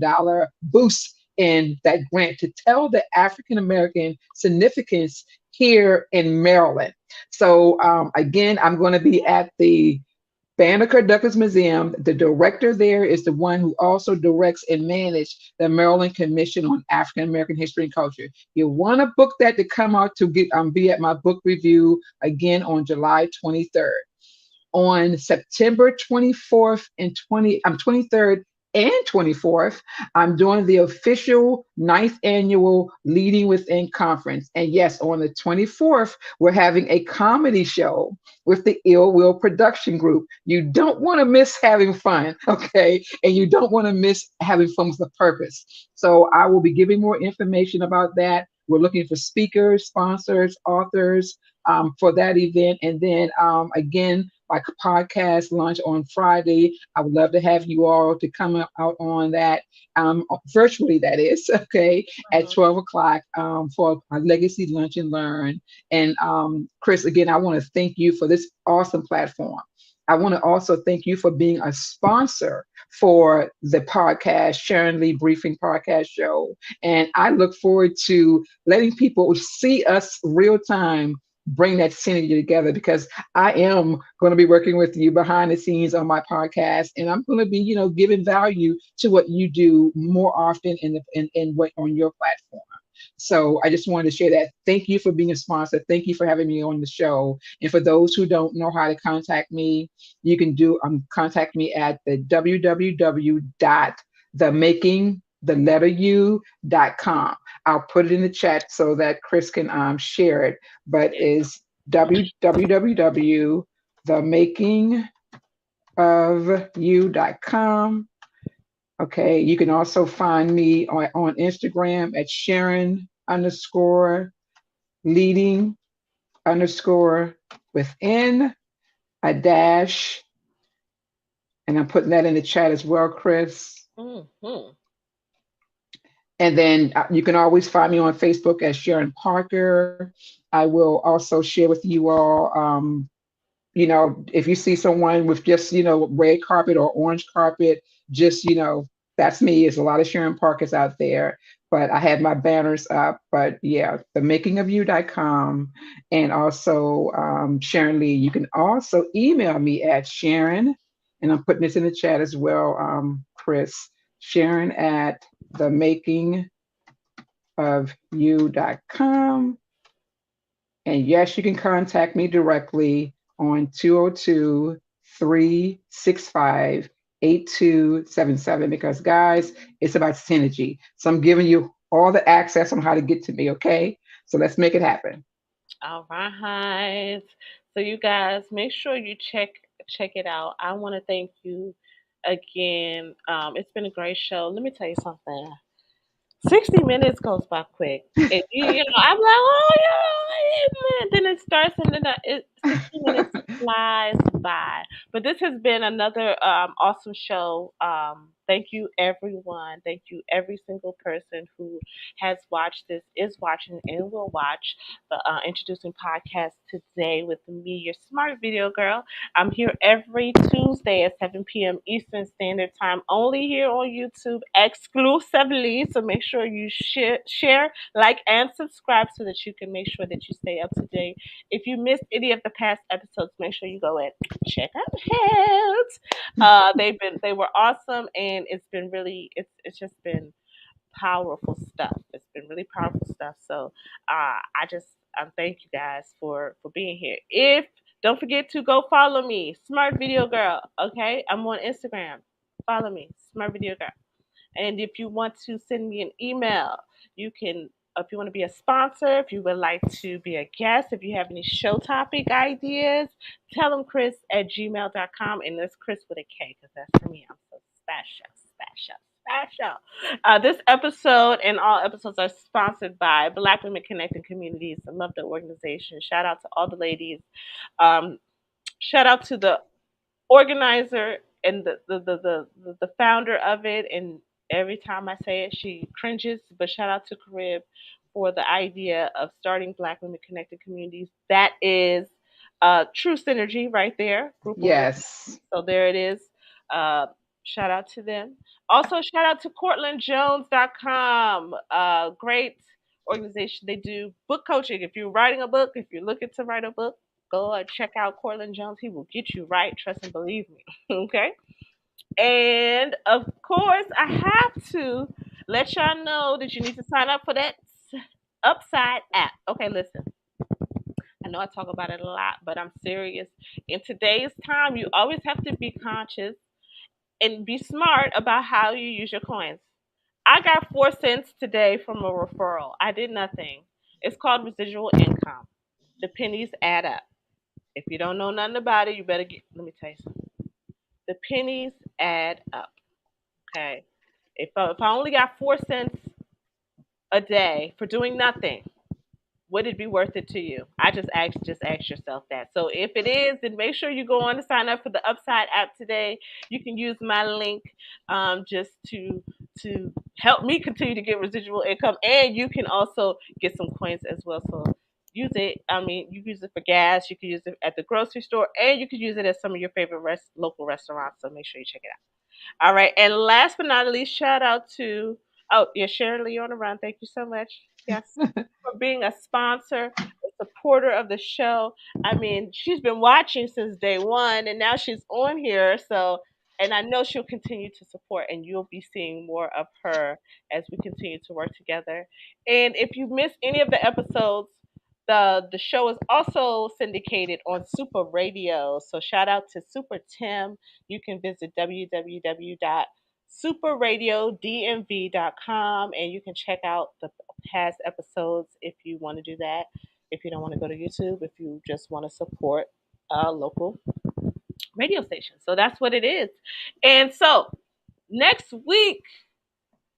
boost in that grant to tell the African American significance here in Maryland. So again, I'm going to be at the Banneker Douglas Museum. The director there is the one who also directs and manages the Maryland Commission on African American History and Culture. You want to book that to come out to get be at my book review again on July 23rd. On September 24th and 23rd and 24th, I'm doing the official 9th annual Leading Within conference. And yes, on the 24th, we're having a comedy show with the Ill Will Production Group. You don't want to miss having fun, okay? And you don't want to miss having fun with a purpose. So I will be giving more information about that. We're looking for speakers, sponsors, authors for that event. And then again, my podcast launch on Friday. I would love to have you all to come out on that, virtually, that is, okay, at Mhm. 12 o'clock for our Legacy Lunch and Learn. And Chris, again, I want to thank you for this awesome platform. I want to also thank you for being a sponsor for the podcast, Sharon Lee Briefing Podcast Show. And I look forward to letting people see us real time bring that synergy together, because I am going to be working with you behind the scenes on my podcast, and I'm going to be, giving value to what you do more often in what on your platform. So I just wanted to share that. Thank you for being a sponsor. Thank you for having me on the show. And for those who don't know how to contact me, you can contact me at the www.themaking.com. I'll put it in the chat so that Chris can share it. But is www.themakingofyou.com. Okay, you can also find me on Instagram at Sharon underscore leading underscore within a dash. And I'm putting that in the chat as well, Chris. Mhm. And then you can always find me on Facebook as Sharon Parker. I will also share with you all, if you see someone with just, red carpet or orange carpet, just, that's me. There's a lot of Sharon Parkers out there, but I have my banners up. But yeah, themakingofyou.com, and also Sharon Lee. You can also email me at Sharon, and I'm putting this in the chat as well, Chris, Sharon at themakingofyou.com. And yes, you can contact me directly on 202 365 8277 because, guys, it's about synergy. So I'm giving you all the access on how to get to me, okay? So let's make it happen. All right. So you guys make sure you check it out. I want to thank you again. It's been a great show. Let me tell you something. 60 minutes goes by quick. I'm like, oh, yeah, then it starts and then 60 minutes flies by. But this has been another awesome show. Thank you, everyone. Thank you, every single person who has watched this, is watching, and will watch the Introducing Podcast today with me, your smart video girl. I'm here every Tuesday at 7 p.m. Eastern Standard Time, only here on YouTube exclusively. So make sure you share, like, and subscribe so that you can make sure that you stay up to date. If you missed any of the past episodes, make sure you go and check out it. They were awesome, and it's just been powerful stuff. It's been really powerful stuff. So I just thank you guys for being here. If Don't forget to go follow me, Smart Video Girl. Okay, I'm on Instagram. Follow me, Smart Video Girl. And if you want to send me an email, you can. If you want to be a sponsor, if you would like to be a guest, if you have any show topic ideas, tell them Chris at gmail.com. And that's Chris with a K because that's for me. I'm so special, special, special. This episode and all episodes are sponsored by Black Women Connecting Communities. I love the organization. Shout out to all the ladies. Um, Shout out to the organizer and the founder of it. And every time I say it, she cringes. But shout out to Carib for the idea of starting Black Women Connected Communities. That is true synergy right there. Group of women. Yes. So there it is. Uh, Shout out to them. Also, shout out to CourtlandJones.com. Great organization. They do book coaching. If you're writing a book, if you're looking to write a book, go and check out Cortland Jones. He will get you right. Trust and believe me. Okay. And of course, I have to let y'all know that you need to sign up for that Upside app. Okay, listen. I know I talk about it a lot, but I'm serious. In today's time, you always have to be conscious and be smart about how you use your coins. I got 4 cents today from a referral. I did nothing. It's called residual income. The pennies add up. If you don't know nothing about it, you better get. Let me tell you something. The pennies add up. Okay. If I only got 4 cents a day for doing nothing, would it be worth it to you? I just ask yourself that. So if it is, then make sure you go on to sign up for the Upside app today. You can use my link just to help me continue to get residual income, and you can also get some coins as well. So use it. I mean, you use it for gas. You can use it at the grocery store, and you can use it at some of your favorite local restaurants. So make sure you check it out. All right, and last but not least, shout out to Sharon Lee on the run. Thank you so much. Yes, for being a sponsor, a supporter of the show. I mean, she's been watching since day one, and now she's on here. So, and I know she'll continue to support, and you'll be seeing more of her as we continue to work together. And if you missed any of the episodes, the show is also syndicated on Super Radio. So shout out to Super Tim. You can visit www.superradiodmv.com and you can check out the past episodes if you want to do that. If you don't want to go to YouTube, if you just want to support a local radio station. So that's what it is. And so next week,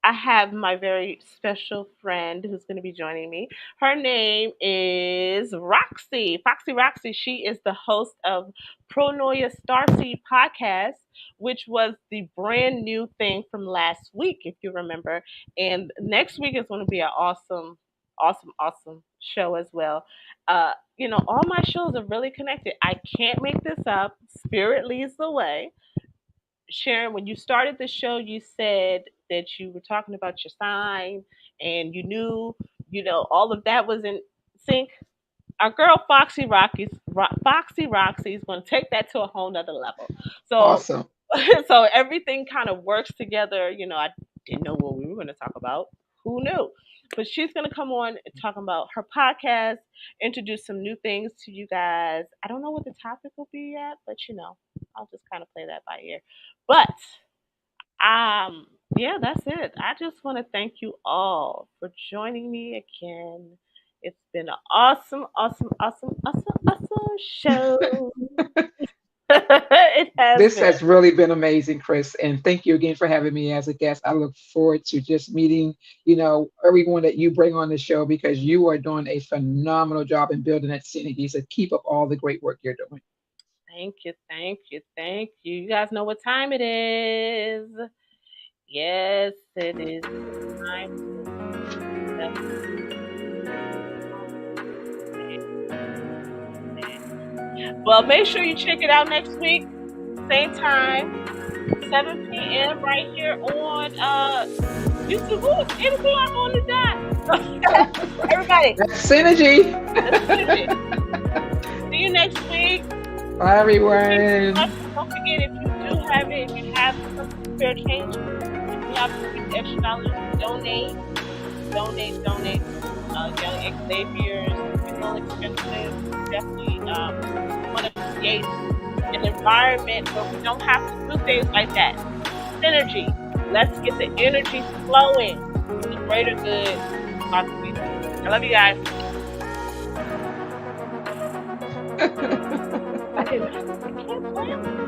I have my very special friend who's going to be joining me. Her name is Roxy. Foxy Roxy. She is the host of Pronoia Starseed podcast, which was the brand new thing from last week, if you remember. And next week is going to be an awesome, awesome, awesome show as well. All my shows are really connected. I can't make this up. Spirit leads the way. Sharon, when you started the show, you said that you were talking about your sign and you knew, all of that was in sync. Our girl Foxy Roxy is going to take that to a whole nother level. So, Awesome. so everything kind of works together. I didn't know what we were going to talk about. Who knew? But she's going to come on and talk about her podcast, introduce some new things to you guys. I don't know what the topic will be yet, but I'll just kind of play that by ear. But um, yeah, that's it. I just want to thank you all for joining me again. It's been an awesome, awesome, awesome, awesome, awesome show. It has This been. has really been amazing, Chris, and thank you again for having me as a guest. I look forward to just meeting, everyone that you bring on the show because you are doing a phenomenal job in building that synergy. So keep up all the great work you're doing. Thank you, thank you, thank you. You guys know what time it is. Yes, it is time to step in. Well, make sure you check it out next week, same time, 7 p.m. right here on YouTube. Ooh, it's 8 o'clock on the dot. Everybody, That's synergy. that's energy. See you next week. Bye, everyone. Don't forget if you do have it, if you have some spare change, if you have some extra dollars, donate, donate. Young Xavier's funeral expenses. Definitely want to create an environment where we don't have to do things like that. Synergy. Let's get the energy flowing for the greater good. Possibly. I love you guys. I can't plan.